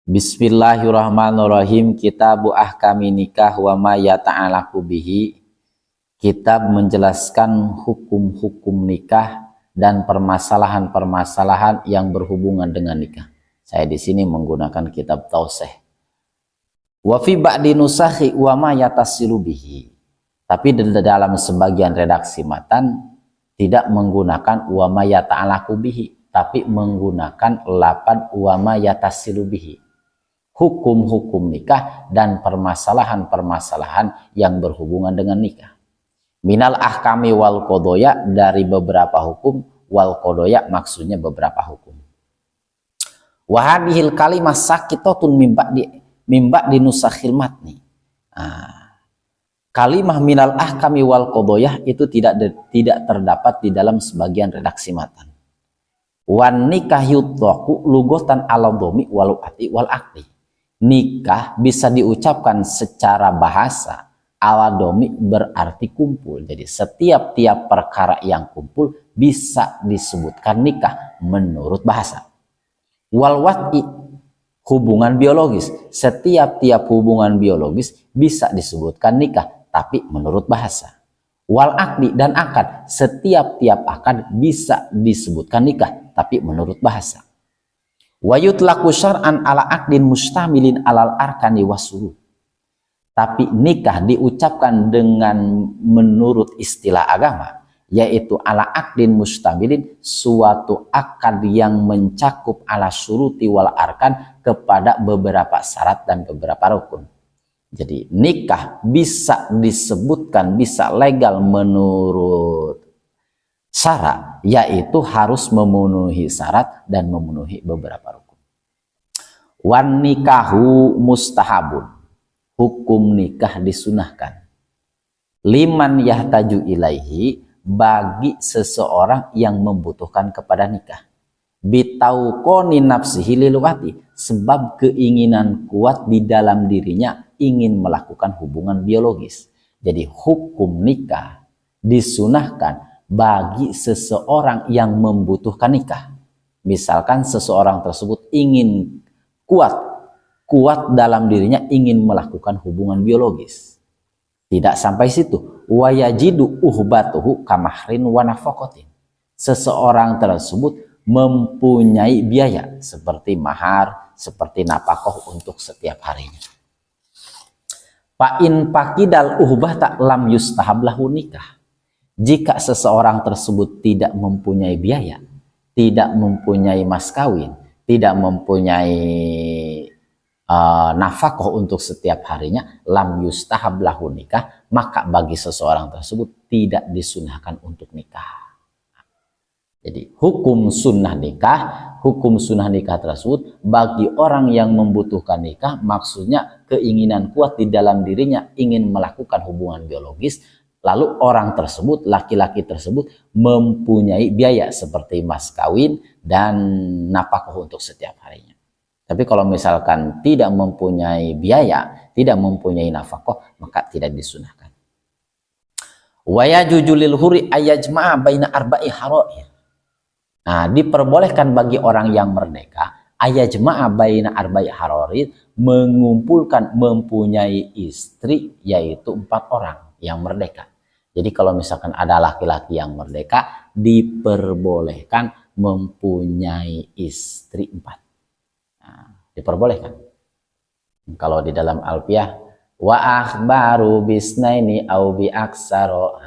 Bismillahirrahmanirrahim. Kitabu ahkami nikah wa ma yata'alaku bihi. Kitab menjelaskan hukum-hukum nikah dan permasalahan-permasalahan yang berhubungan dengan nikah. Saya di sini menggunakan kitab Tausih. Wa fi ba'di nusakhi wa ma yatasilu bihi. Tapi di dalam sebagian redaksi matan tidak menggunakan wa ma yata'alaku bihi, tapi menggunakan lafaz wa ma yatasilu bihi. Hukum-hukum nikah dan permasalahan-permasalahan yang berhubungan dengan nikah. Minal ahkami wal qodoya, dari beberapa hukum, wal qodoya maksudnya beberapa hukum. Wahadihil kalimah sakitatun mimba di nusakhil matni. Kalimah minal ahkami wal qodoya itu tidak terdapat di dalam sebagian redaksi matan. Wan nikah yutlaqu lugotan ala dhomi wal ati wal akli. Nikah bisa diucapkan secara bahasa aladomi berarti kumpul. Jadi setiap perkara yang kumpul bisa disebutkan nikah menurut bahasa. Wal wat'i, hubungan biologis. Setiap hubungan biologis bisa disebutkan nikah tapi menurut bahasa. Wal akdi dan akad, setiap akad bisa disebutkan nikah tapi menurut bahasa. Wa yutlaqu syar'an ala aqdin mustamilin alal arkani wasuru. Tapi nikah diucapkan dengan menurut istilah agama, yaitu ala aqdin mustamilin, suatu akad yang mencakup ala syuruti wal arkan, kepada beberapa syarat dan beberapa rukun. Jadi nikah bisa disebutkan, bisa legal menurut syarat, yaitu harus memenuhi syarat dan memenuhi beberapa rukun. Wan nikahu mustahabun, hukum nikah disunahkan. Liman yahtaju ilaihi, bagi seseorang yang membutuhkan kepada nikah. Bitauqoni nafsihi lilwati, sebab keinginan kuat di dalam dirinya ingin melakukan hubungan biologis. Jadi hukum nikah disunahkan bagi seseorang yang membutuhkan nikah. Misalkan seseorang tersebut ingin kuat dalam dirinya, ingin melakukan hubungan biologis. Tidak sampai situ, wa yajidu uhbatuhu kamahrin wa nafaqatin. Seseorang tersebut mempunyai biaya seperti mahar, seperti nafkah untuk setiap harinya. Fa in pakidal uhbata lam yustahab lahu nikah. Jika seseorang tersebut tidak mempunyai biaya, tidak mempunyai mas kawin, tidak mempunyai nafkah untuk setiap harinya, lam yustahab lahu nikah, maka bagi seseorang tersebut tidak disunahkan untuk nikah. Jadi hukum sunnah nikah tersebut bagi orang yang membutuhkan nikah, maksudnya keinginan kuat di dalam dirinya ingin melakukan hubungan biologis. Lalu orang tersebut, laki-laki tersebut mempunyai biaya seperti mas kawin dan nafkah untuk setiap harinya. Tapi kalau misalkan tidak mempunyai biaya, tidak mempunyai nafkah, maka tidak disunahkan. Wa yajuzu lil huri ayajma'a baina arba'i harair. Nah, diperbolehkan bagi orang yang merdeka ayajma'a baina arba'i harair, mengumpulkan, mempunyai istri, yaitu 4 orang yang merdeka. Jadi kalau misalkan ada laki-laki yang merdeka, diperbolehkan mempunyai istri 4. Nah, diperbolehkan. Kalau di dalam Alfiyah, wa akhbaru bisnaini au bi aksaro,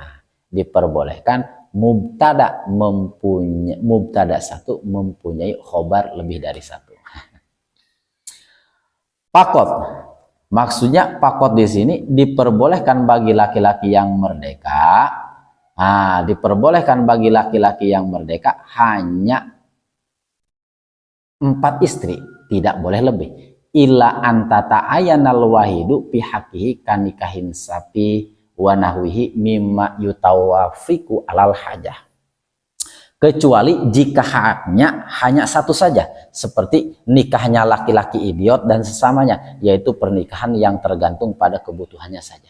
diperbolehkan mubtada satu mempunyai khobar lebih dari 1. Pakot, maksudnya pakot di sini diperbolehkan bagi laki-laki yang merdeka. Diperbolehkan bagi laki-laki yang merdeka hanya 4 istri, tidak boleh lebih. Illa antata ayanal wahidu pihakihi kanikahin sapi wa nahwihi mimma yutawafiku alal hajah. Kecuali jika haknya hanya satu saja, seperti nikahnya laki-laki idiot dan sesamanya, yaitu pernikahan yang tergantung pada kebutuhannya saja.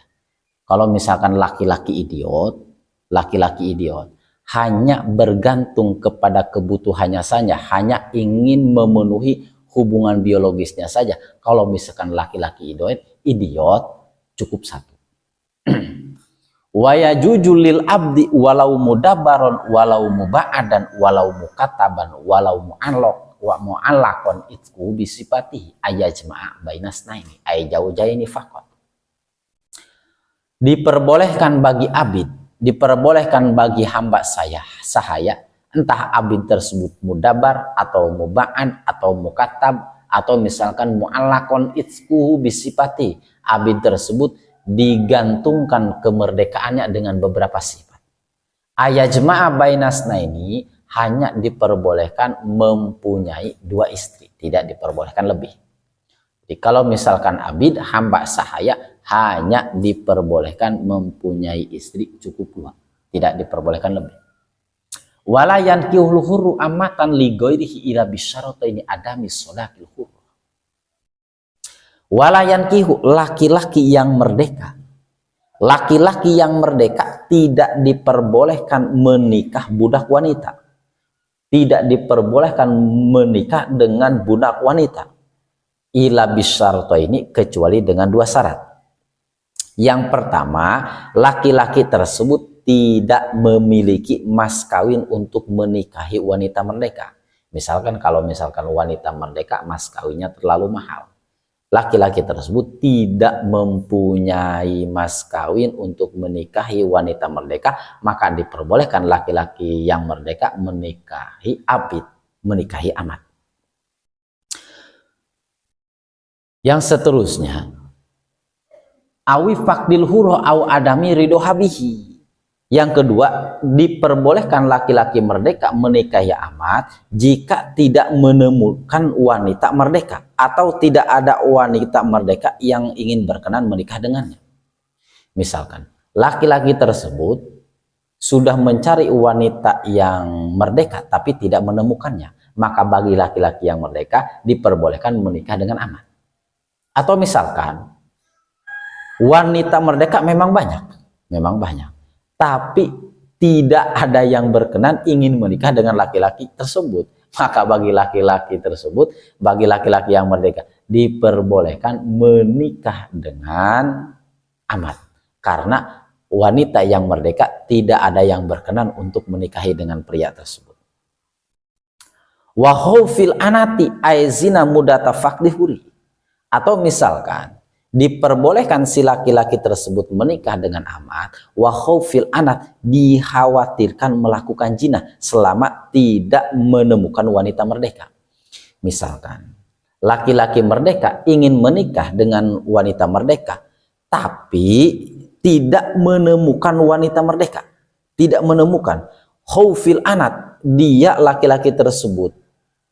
Kalau misalkan laki-laki idiot hanya bergantung kepada kebutuhannya saja, hanya ingin memenuhi hubungan biologisnya saja. Kalau misalkan laki-laki idiot cukup satu. Wa yajuju lil abdi walau mudabaron walau muba'adan walau mukataban walau mu'allaq wa mu'allaqon itku bisifatihi ayajma'a bainasnaini ay jaujaini faqat. Diperbolehkan bagi abid, diperbolehkan bagi hamba sahaya, entah abid tersebut mudabar atau muba'an atau mukatab atau misalkan mu'allaqon itku bisifati, abid tersebut digantungkan kemerdekaannya dengan beberapa sifat. Ayajma'a bainasnaini, hanya diperbolehkan mempunyai 2 istri, tidak diperbolehkan lebih. Jadi kalau misalkan abid hamba sahaya hanya diperbolehkan mempunyai istri cukup 2, tidak diperbolehkan lebih. Wala yankihul hurru amatan li ghairihi ila bisyarataini adami shodaqil hurr. Wala yankihu, laki-laki yang merdeka. Laki-laki yang merdeka tidak diperbolehkan menikah budak wanita. Tidak diperbolehkan menikah dengan budak wanita. Ila bisyarataini, kecuali dengan 2 syarat. Yang pertama, laki-laki tersebut tidak memiliki mas kawin untuk menikahi wanita merdeka. Misalkan kalau wanita merdeka mas kawinnya terlalu mahal. Laki-laki tersebut tidak mempunyai mas kawin untuk menikahi wanita merdeka, maka diperbolehkan laki-laki yang merdeka menikahi abid, menikahi amat. Yang seterusnya, awi fakdil hurro au adami ridho habihi. Yang kedua, diperbolehkan laki-laki merdeka menikahi amat jika tidak menemukan wanita merdeka atau tidak ada wanita merdeka yang ingin berkenan menikah dengannya. Misalkan, laki-laki tersebut sudah mencari wanita yang merdeka tapi tidak menemukannya, maka bagi laki-laki yang merdeka diperbolehkan menikah dengan amat. Atau misalkan, wanita merdeka memang banyak. Tapi tidak ada yang berkenan ingin menikah dengan laki-laki tersebut. Maka bagi laki-laki tersebut, bagi laki-laki yang merdeka, diperbolehkan menikah dengan amat. Karena wanita yang merdeka tidak ada yang berkenan untuk menikahi dengan pria tersebut. Wa khawfil anati aizina mudata faqdihuri. Atau misalkan, diperbolehkan si laki-laki tersebut menikah dengan amat, wa khaufil anat, dikhawatirkan melakukan zina selama tidak menemukan wanita merdeka. Misalkan laki-laki merdeka ingin menikah dengan wanita merdeka tapi tidak menemukan wanita merdeka, tidak menemukan khaufil anat, dia laki-laki tersebut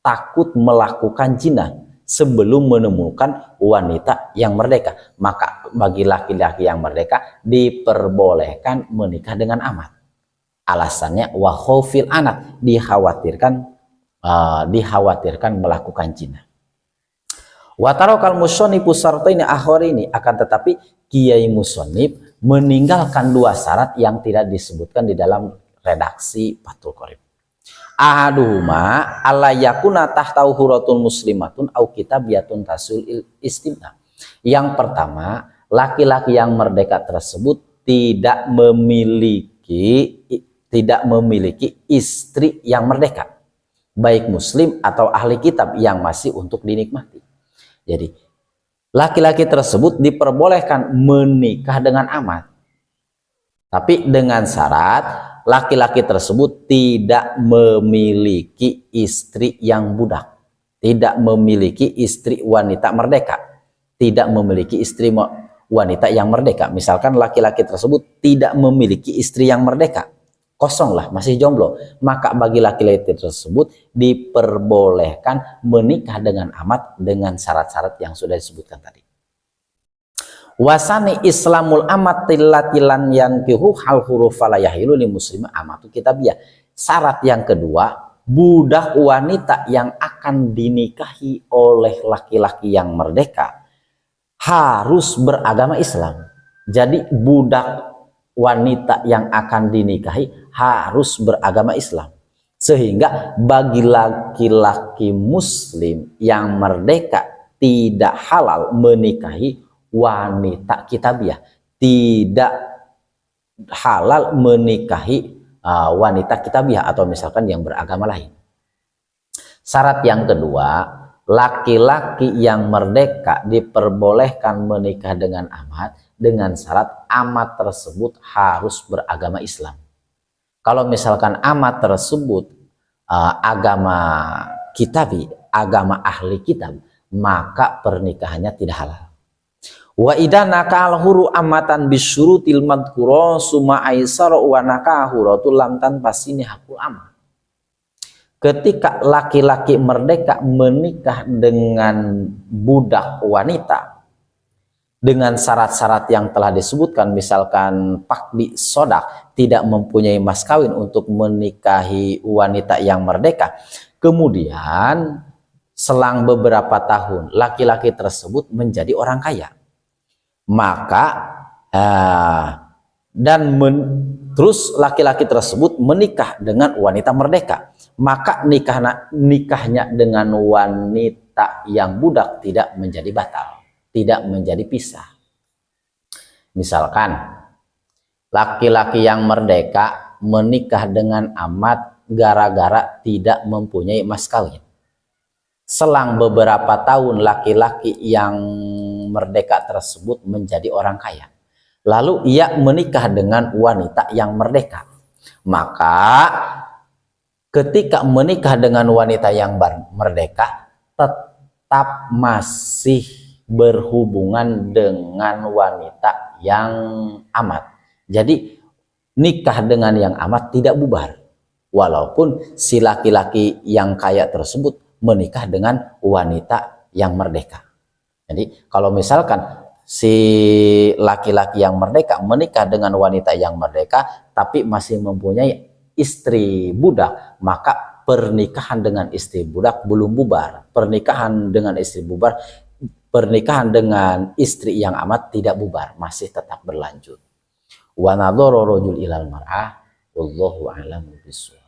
takut melakukan zina sebelum menemukan wanita yang merdeka, maka bagi laki-laki yang merdeka diperbolehkan menikah dengan amat. Alasannya wa khaufil anat, dikhawatirkan melakukan zina. Wa tarakal musannif syartaini akharini, akan tetapi Kiai Musannif meninggalkan 2 syarat yang tidak disebutkan di dalam redaksi Fathul Qorib. Ahaduhuma alla yakuna tahtahu huratun muslimatun au kitabiyatun tasul istimna. Yang pertama, laki-laki yang merdeka tersebut tidak memiliki istri yang merdeka, baik muslim atau ahli kitab yang masih untuk dinikmati. Jadi laki-laki tersebut diperbolehkan menikah dengan amat, tapi dengan syarat laki-laki tersebut tidak memiliki istri yang budak, tidak memiliki istri wanita merdeka, tidak memiliki istri wanita yang merdeka. Misalkan laki-laki tersebut tidak memiliki istri yang merdeka, kosong lah, masih jomblo, maka bagi laki-laki tersebut diperbolehkan menikah dengan amat dengan syarat-syarat yang sudah disebutkan tadi. Wasani islamul amatilan yang kihu hal huruf falayahilu li muslim amatu kitabiyah. Syarat yang kedua, budak wanita yang akan dinikahi oleh laki-laki yang merdeka harus beragama Islam. Jadi budak wanita yang akan dinikahi harus beragama Islam. Sehingga bagi laki-laki muslim yang merdeka tidak halal menikahi wanita kitabiah, tidak halal menikahi wanita kitabiah atau misalkan yang beragama lain. Syarat yang kedua, laki-laki yang merdeka diperbolehkan menikah dengan amat dengan syarat amat tersebut harus beragama Islam. Kalau misalkan amat tersebut agama kitabi, agama ahli kitab, maka pernikahannya tidak halal. Wa idza nakal huru amatan bisyurutil madhkura summa aisara wa nakahu lam tanpa sinihul amat. Ketika laki-laki merdeka menikah dengan budak wanita dengan syarat-syarat yang telah disebutkan, misalkan pakdi sodak, tidak mempunyai mas kawin untuk menikahi wanita yang merdeka, kemudian selang beberapa tahun laki-laki tersebut menjadi orang kaya, maka terus laki-laki tersebut menikah dengan wanita merdeka, maka nikahnya dengan wanita yang budak tidak menjadi batal, tidak menjadi pisah. Misalkan laki-laki yang merdeka menikah dengan amat gara-gara tidak mempunyai mas kawin. Selang beberapa tahun laki-laki yang merdeka tersebut menjadi orang kaya, lalu ia menikah dengan wanita yang merdeka, maka ketika menikah dengan wanita yang merdeka tetap masih berhubungan dengan wanita yang amat. Jadi nikah dengan yang amat tidak bubar, walaupun si laki-laki yang kaya tersebut menikah dengan wanita yang merdeka. Jadi kalau misalkan si laki-laki yang merdeka menikah dengan wanita yang merdeka tapi masih mempunyai istri budak, maka pernikahan dengan istri budak belum bubar. Pernikahan dengan istri yang amat tidak bubar, masih tetap berlanjut. Wa nadhara rajul ilal mar'ah wallahu a'lam bishawab.